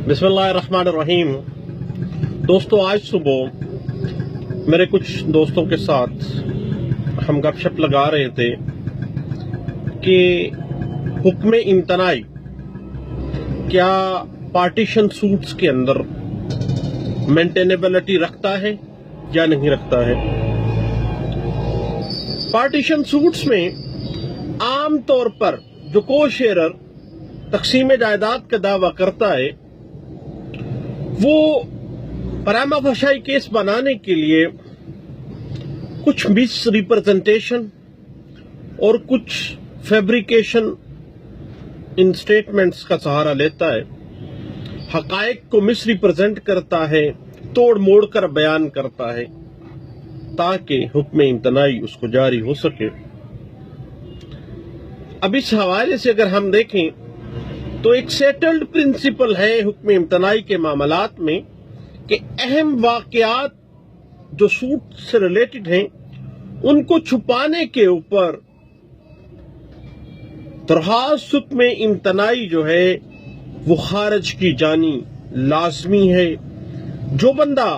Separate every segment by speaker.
Speaker 1: बिस्मिल्लाहिर्रहमानिर्रहीम। दोस्तों, आज सुबह मेरे कुछ दोस्तों के साथ हम गपशप लगा रहे थे कि हुक्म इम्तनाई क्या पार्टीशन सूट्स के अंदर मेंटेनेबिलिटी रखता है या नहीं रखता है। पार्टीशन सूट्स में आम तौर पर जो को शेयरर तकसीम जायदाद का दावा करता है वो परामा फशाई केस बनाने के लिए कुछ मिस रिप्रेजेंटेशन और कुछ फैब्रिकेशन इन स्टेटमेंट्स का सहारा लेता है, हकायक को मिस रिप्रेजेंट करता है, तोड़ मोड़ कर बयान करता है ताकि हुक्म इम्तनाई उसको जारी हो सके। अब इस हवाले से अगर हम देखें तो एक सेटल्ड प्रिंसिपल है हुक्म इम्तनाई के मामलात में कि अहम वाकयात जो सूट से रिलेटेड हैं उनको छुपाने के ऊपर दरखास्त हुक्म इम्तनाई जो है वो खारिज की जानी लाजमी है। जो बंदा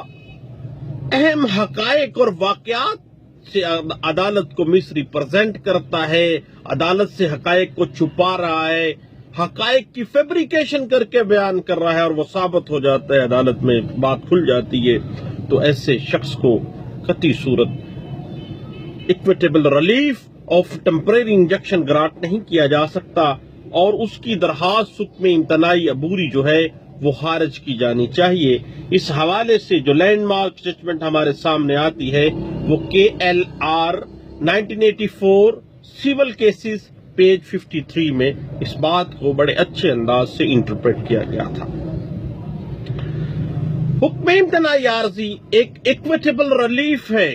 Speaker 1: अहम हकायक और वाकयात से अदालत को मिस रिप्रेजेंट करता है, अदालत से हकायक को छुपा रहा है, हकायक की फैब्रिकेशन करके बयान कर रहा है और वो साबित हो जाता है, अदालत में बात खुल जाती है, तो ऐसे शख्स को कतई सूरत equitable relief of temporary injection grant नहीं किया जा सकता और उसकी दरखास्त हुक्म इम्तनाई अबूरी जो है वो खारिज की जानी चाहिए। इस हवाले से जो लैंडमार्क स्टेटमेंट हमारे सामने आती है वो KLR 1984 सिविल केसेस पेज 53 में इस बात को बड़े अच्छे अंदाज से इंटरप्रेट किया गया था। हुक्म इम्तनाई आर्जी एक इक्विटेबल रिलीफ है।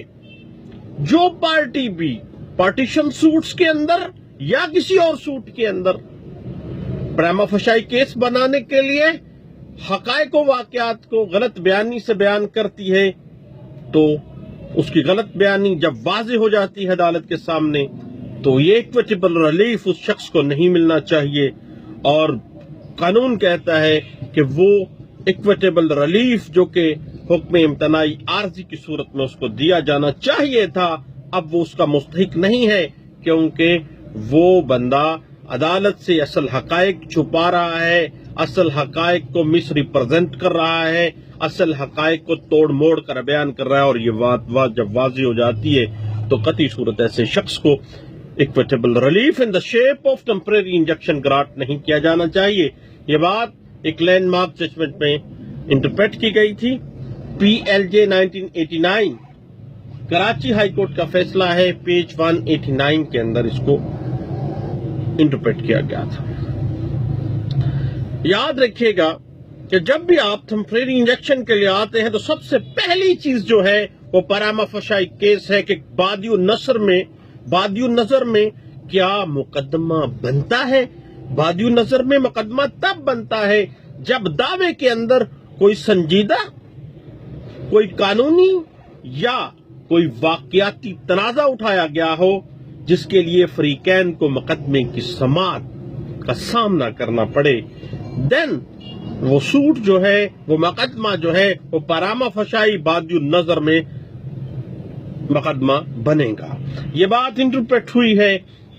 Speaker 1: जो पार्टी भी पार्टीशन सूट्स के अंदर या किसी और सूट के अंदर प्रेमा फशाई केस बनाने के लिए हकायक व वाकयात को गलत बयानी से बयान करती है तो उसकी गलत बयानी जब वाज़ेह हो जाती है अदालत के सामने तो ये इक्विटेबल रिलीफ उस शख्स को नहीं मिलना चाहिए और कानून कहता है कि वो इक्विटेबल रिलीफ जो कि हुक्म इम्तनाई आर्जी की सूरत में उसको दिया जाना चाहिए था, अब वो उसका मुस्तहिक नहीं है क्योंकि वो बंदा अदालत से असल हकायक छुपा रहा है, असल हकायक को मिस रिप्रेजेंट कर रहा है, असल हकायक को तोड़ मोड़ कर बयान कर रहा है और ये बात जब वाज़ेह हो जाती है तो कतई सूरत ऐसे शख्स को equitable relief in the shape of temporary injection grant नहीं किया जाना चाहिए। ये बात एक लैंडमार्क जजमेंट में इंटरप्रेट की गई थी। PLJ 1989 कराची हाई कोर्ट का फैसला है, पेज 189 के अंदर इसको इंटरप्रेट किया गया था। याद रखिएगा कि जब भी आप टेम्परेरी इंजेक्शन के लिए आते हैं तो सबसे पहली चीज जो है वो परामा फशाई केस है कि बादियो नजर में क्या मुकदमा बनता है। बादियो नजर में मुकदमा तब बनता है जब दावे के अंदर कोई संजीदा, कोई कानूनी या कोई वाकयाती तनाजा उठाया गया हो जिसके लिए फरीकैन को मुकदमे की समाअत का सामना करना पड़े। देन वो सूट जो है, वो मुकदमा जो है वो परामा फशाई बादियो नजर में मुकदमा बनेगा। ये बात इंटरप्रेट हुई है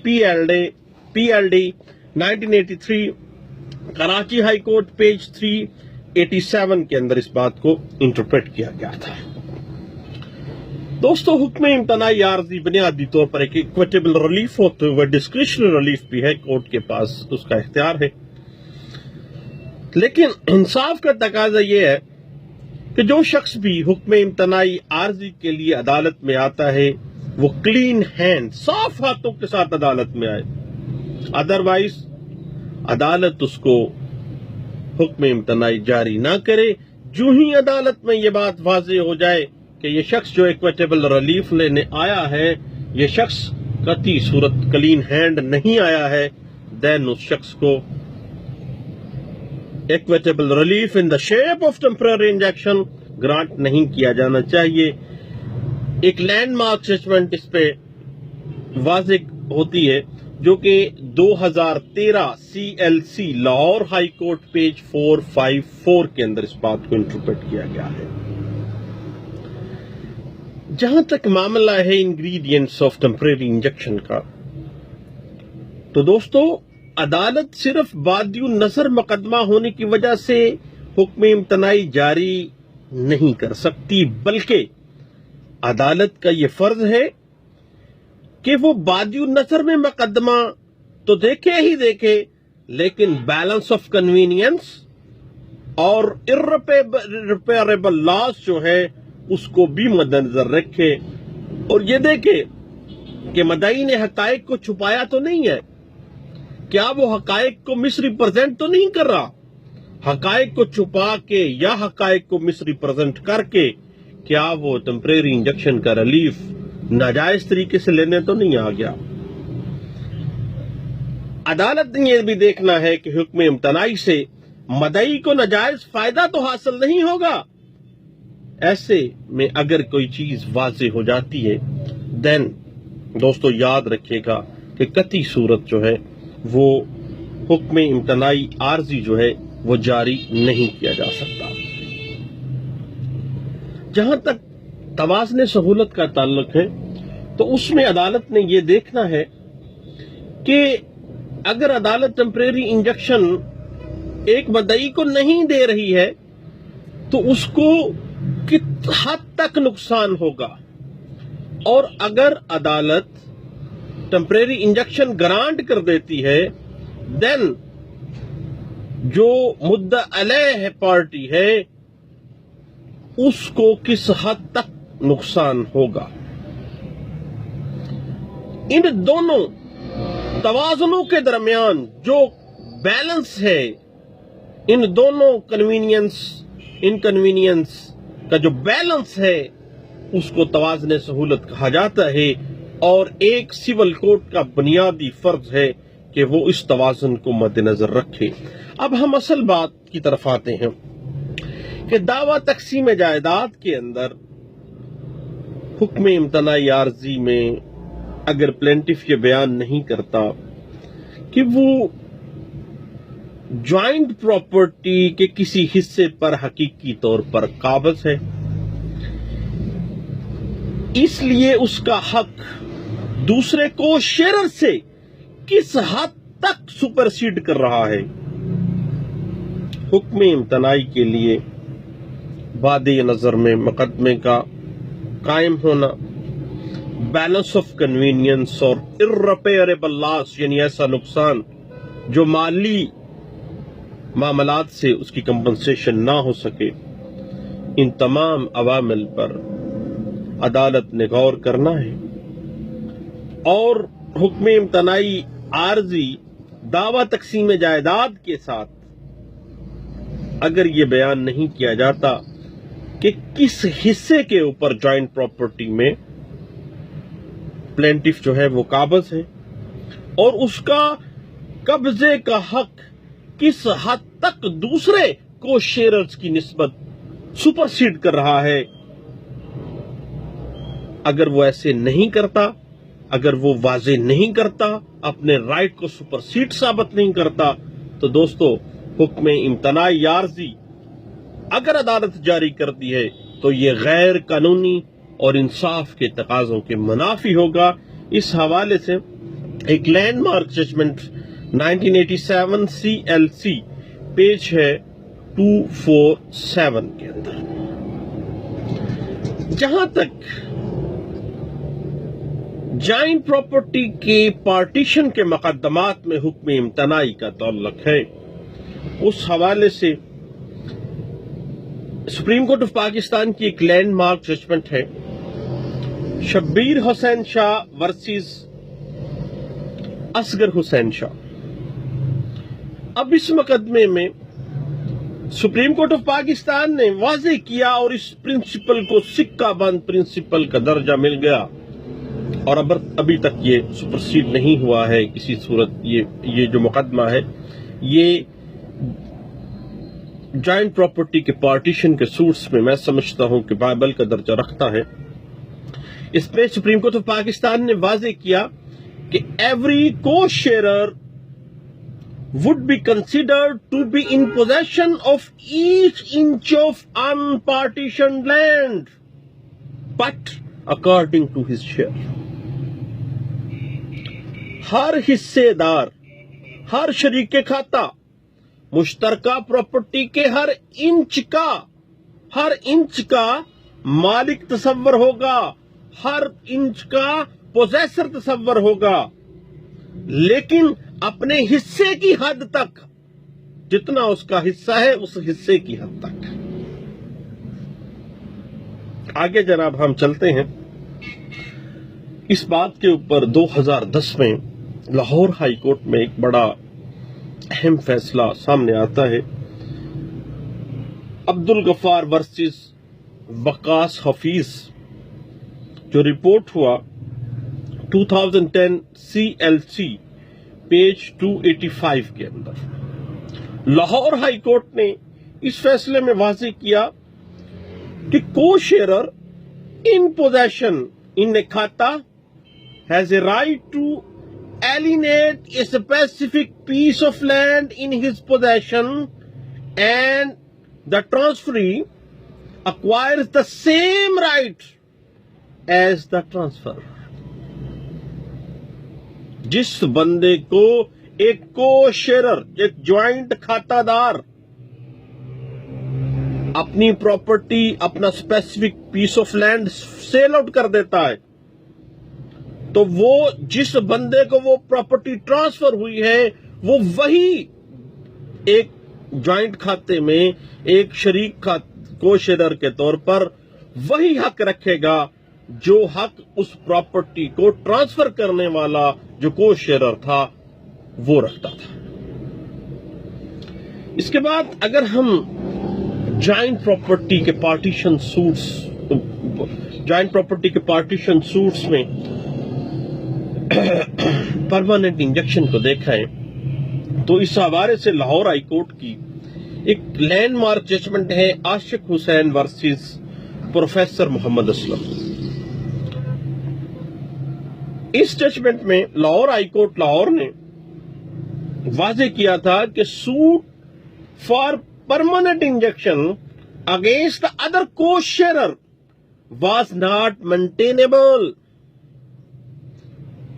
Speaker 1: PLD 1983 Karachi high court page 387 के अंदर इस बात को इंटरप्रेट किया गया था। दोस्तों, हुक्म इम्तनाई आर्जी बुनियादी तौर पर एक इक्विटेबल रिलीफ होते हुए डिस्क्रिशनरी रिलीफ भी है, कोर्ट के पास उसका इख्तियार है। लेकिन इंसाफ का तकाजा यह है कि जो शख्स भी हुक्म इम्तनाई आर्जी के लिए अदालत में आता है वो क्लीन हैंड, साफ हाथों के साथ अदालत में आए, अदरवाइज अदालत उसको हुक्म इम्तनाई जारी ना करे। जो ही अदालत में ये बात वाज़ेह हो जाए कि ये शख्स जो इक्विटेबल रिलीफ लेने आया है ये शख्स कतई सूरत क्लीन हैंड नहीं आया है, देन उस शख्स को equitable relief in the shape of temporary injection grant नहीं किया जाना चाहिए। एक लैंडमार्क जजमेंट इस पे वाज़ेह होती है جو کہ 2013 CLC Lahore high court page 454 کے اندر اس بات کو انٹرپریٹ کیا گیا ہے۔ جہاں تک معاملہ ہے انگریڈینٹس آف ٹیمپریری انجیکشن کا، تو دوستو عدالت صرف بادی النظر مقدمہ ہونے کی وجہ سے حکم امتناعی جاری نہیں کر سکتی، بلکہ عدالت کا یہ فرض ہے کہ وہ بادی النظر میں مقدمہ تو دیکھے ہی دیکھے، لیکن بیلنس آف کنوینئنس اور irreparable لاس جو ہے اس کو بھی مد نظر رکھے، اور یہ دیکھے کہ مدعی نے حقائق کو چھپایا تو نہیں ہے، کیا وہ حقائق کو مس ریپرزینٹ تو نہیں کر رہا، حقائق کو چھپا کے یا حقائق کو مس ریپرزینٹ کر کے کیا وہ ٹیمپریری انجیکشن کا ریلیف ناجائز طریقے سے لینے تو نہیں آ گیا۔ عدالت نے یہ بھی دیکھنا ہے کہ حکم امتناعی سے مدعی کو ناجائز فائدہ تو حاصل نہیں ہوگا، ایسے میں اگر کوئی چیز واضح ہو جاتی ہے دین دوستو یاد رکھیے گا کہ قطعی صورت جو ہے وہ حکم امتناعی عارضی جو ہے وہ جاری نہیں کیا جا سکتا۔ جہاں تک توازن سہولت کا تعلق ہے تو اس میں عدالت نے یہ دیکھنا ہے کہ اگر عدالت ٹیمپریری انجیکشن ایک مدعی کو نہیں دے رہی ہے تو اس کو کس حد تک نقصان ہوگا، اور اگر عدالت ٹیمپریری انجیکشن گرانٹ کر دیتی ہے دین جو مدعا علیہ پارٹی ہے اس کو کس حد تک نقصان ہوگا۔ ان دونوں توازنوں کے درمیان جو بیلنس ہے، ان دونوں کنوینئنس انکنوینئنس کا جو بیلنس ہے اس کو توازن سہولت کہا جاتا ہے، اور ایک سول کوڈ کا بنیادی فرض ہے کہ وہ اس توازن کو مد نظر رکھے۔ اب ہم اصل بات کی طرف آتے ہیں کہ دعویٰ تقسیم جائیداد کے اندر حکم امتناعی عارضی میں اگر پلینٹف یہ بیان نہیں کرتا کہ وہ جوائنٹ پراپرٹی کے کسی حصے پر حقیقی طور پر قابض ہے، اس لیے اس کا حق دوسرے کو شیئرر سے کس حد تک سپرسیڈ کر رہا ہے۔ حکم امتناعی کے لیے بادی نظر میں مقدمے کا قائم ہونا، بیلنس آف کنوینئنس اور irreparable لاس یعنی ایسا نقصان جو مالی معاملات سے اس کی کمپنسیشن نہ ہو سکے، ان تمام عوامل پر عدالت نے غور کرنا ہے، اور حکم امتناعی عارضی دعویٰ تقسیم جائیداد کے ساتھ اگر یہ بیان نہیں کیا جاتا کہ کس حصے کے اوپر جوائنٹ پراپرٹی میں پلینٹف جو ہے وہ قابض ہے اور اس کا قبضے کا حق کس حد تک دوسرے کو شیئررز کی نسبت سپرسیڈ کر رہا ہے، اگر وہ ایسے نہیں کرتا، اگر وہ واضح نہیں کرتا، اپنے رائٹ کو سپرسیڈ ثابت نہیں کرتا، تو دوستو حکم امتناعی عارضی اگر عدالت جاری کرتی ہے تو یہ غیر قانونی اور انصاف کے تقاضوں کے منافی ہوگا۔ اس حوالے سے ایک landmark judgment 1987 CLC page ہے 247 کے اندر۔ جہاں تک جوائنٹ پراپرٹی کے پارٹیشن کے مقدمات میں حکم امتناعی کا تعلق ہے، اس حوالے سے سپریم کورٹ آف پاکستان کی ایک لینڈ مارک ججمنٹ ہے شبیر حسین شاہ ورسز اصغر حسین شاہ۔ اب اس مقدمے میں سپریم کورٹ آف پاکستان نے واضح کیا اور اس پرنسپل کو سکہ بند پرنسپل کا درجہ مل گیا، اور ابھی تک یہ سپرسیڈ نہیں ہوا ہے کسی صورت۔ یہ جو مقدمہ ہے یہ جوائنٹ پراپرٹی کے پارٹیشن کے سوٹس میں میں سمجھتا ہوں کہ بائبل کا درجہ رکھتا ہے۔ اس میں سپریم کورٹ آف پاکستان نے واضح کیا कि every co-sharer would be considered to be in possession of each inch of unpartitioned land, but according to his share. हर हिस्सेदार, हर शरीके खाता मुश्तरका प्रॉपर्टी के हर इंच का मालिक तसव्वर होगा, हर इंच का पोजेसर तसव्वर होगा, लेकिन अपने हिस्से की हद तक, जितना उसका हिस्सा है उस हिस्से की हद तक। आगे जनाब हम चलते हैं। इस बात के ऊपर 2010 में लाहौर हाई कोर्ट में एक बड़ा अहम फैसला सामने आता है। अब्दुल गफ्फार वर्सेस वकास हफीज जो रिपोर्ट हुआ 2010 CLC पेज 285 के अंदर लाहौर हाई कोर्ट ने इस फैसले में वाज़ेह किया कि co-sharer in possession in a खाता has a right to alienate a specific piece of land in his possession and the transferee acquires the same right as the transfer. जिस बंदे को एक co-sharer, एक ज्वाइंट खातादार अपनी प्रॉपर्टी, अपना specific piece of land sell out कर देता है, तो वो जिस बंदे को वो प्रॉपर्टी ट्रांसफर हुई है वो वही एक ज्वाइंट खाते में एक शरीक को-शेयर के तौर पर वही हक रखेगा जो हक उस प्रॉपर्टी को ट्रांसफर करने वाला जो को-शेयर था वो रखता था। इसके बाद अगर हम जॉइंट प्रॉपर्टी के पार्टीशन सूट्स में परमानेंट इंजेक्शन को देखें तो इस हवाले से लाहौर हाई कोर्ट की एक लैंडमार्क जजमेंट है आशिक हुसैन वर्सेस प्रोफेसर मोहम्मद असलम। इस जजमेंट में लाहौर हाई कोर्ट लाहौर ने वाज़ेह किया था कि suit for permanent injection against the other co-sharer was not maintainable।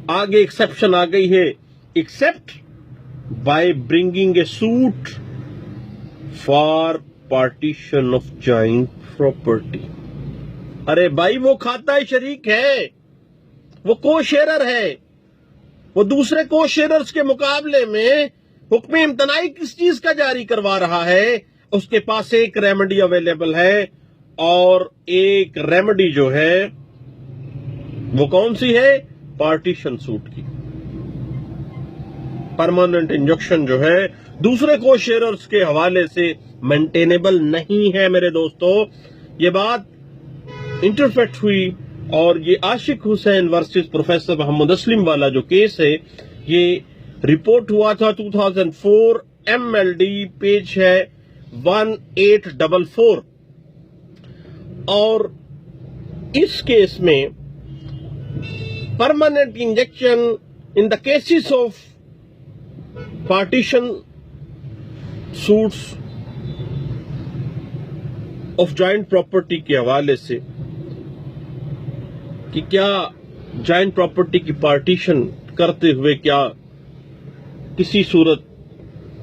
Speaker 1: आगे एक्सेप्शन आ गई है, except by bringing a suit for partition of joint property. अरे भाई वो खाता शरीक है, वो को-शेयर है, वो दूसरे को-शेयर्स के मुकाबले में हुक्म इम्तनाई किस चीज का जारी करवा रहा है? उसके पास एक रेमेडी अवेलेबल है, और एक रेमेडी जो है वो कौन सी है? पार्टीशन सूट की। परमानेंट इंजेक्शन जो है दूसरे को-शेयर्स के हवाले से मेंटेनेबल नहीं है मेरे दोस्तों। ये बात इंटरप्रेट हुई, और ये आशिक हुसैन वर्सेस प्रोफेसर मोहम्मद असलम वाला जो केस है ये रिपोर्ट हुआ था 2004 MLD पेज है 1844। और इस केस में permanent injection in the cases of partition suits of joint property के हवाले से कि क्या जॉइंट प्रॉपर्टी की पार्टीशन करते हुए क्या किसी सूरत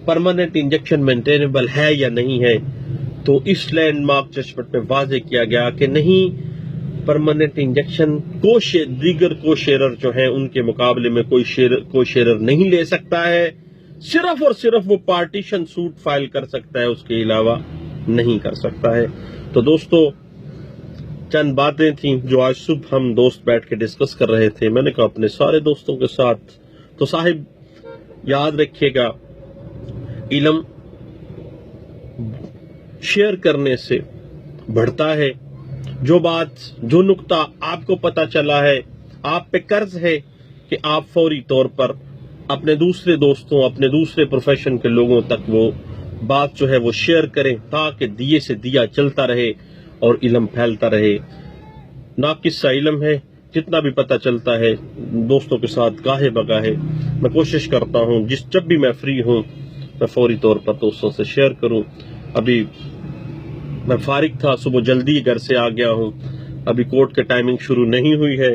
Speaker 1: परमानेंट इंजेक्शन मेंटेनेबल है या नहीं है, तो इस लैंडमार्क जजमेंट में वाज़ेह किया गया कि नहीं, परमानेंट इंजेक्शन दीगर को-शेयर जो है उनके मुकाबले में कोई को-शेयर नहीं ले सकता है। सिर्फ और सिर्फ वो पार्टीशन सूट फाइल कर सकता है, उसके अलावा नहीं कर सकता है। तो दोस्तों चंद बातें थी जो आज सुबह हम दोस्त बैठ के डिस्कस कर रहे थे। मैंने कहा अपने सारे दोस्तों के साथ, तो साहिब याद रखिएगा इल्म शेयर करने से बढ़ता है। जो बात, जो नुक्ता आपको पता चला है, आप पे कर्ज है कि आप फौरी तौर पर अपने दूसरे दोस्तों, अपने दूसरे प्रोफेशन के लोगों तक वो बात जो है वो शेयर करें, ताकि दिए से दिया चलता रहे और इल्म फैलता रहे। ना किस्सा इल्म है, جتنا بھی پتہ چلتا ہے دوستوں کے ساتھ گاہے بگاہے میں کوشش کرتا ہوں جب بھی میں فری ہوں میں فوری طور پر دوستوں سے شیئر کروں. ابھی میں فارغ تھا, صبح جلدی گھر سے آ گیا ہوں, ابھی کورٹ کے ٹائمنگ شروع نہیں ہوئی ہے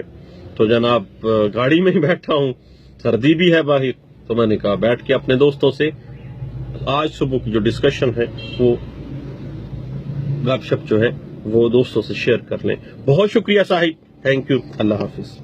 Speaker 1: تو جناب گاڑی میں ہی بیٹھا ہوں, سردی بھی ہے باہر, تو میں نے کہا بیٹھ کے اپنے دوستوں سے آج صبح کی جو ڈسکشن ہے وہ گپ شپ جو ہے وہ دوستوں سے شیئر کر لیں. بہت شکریہ صاحب, تھینک یو, اللہ حافظ.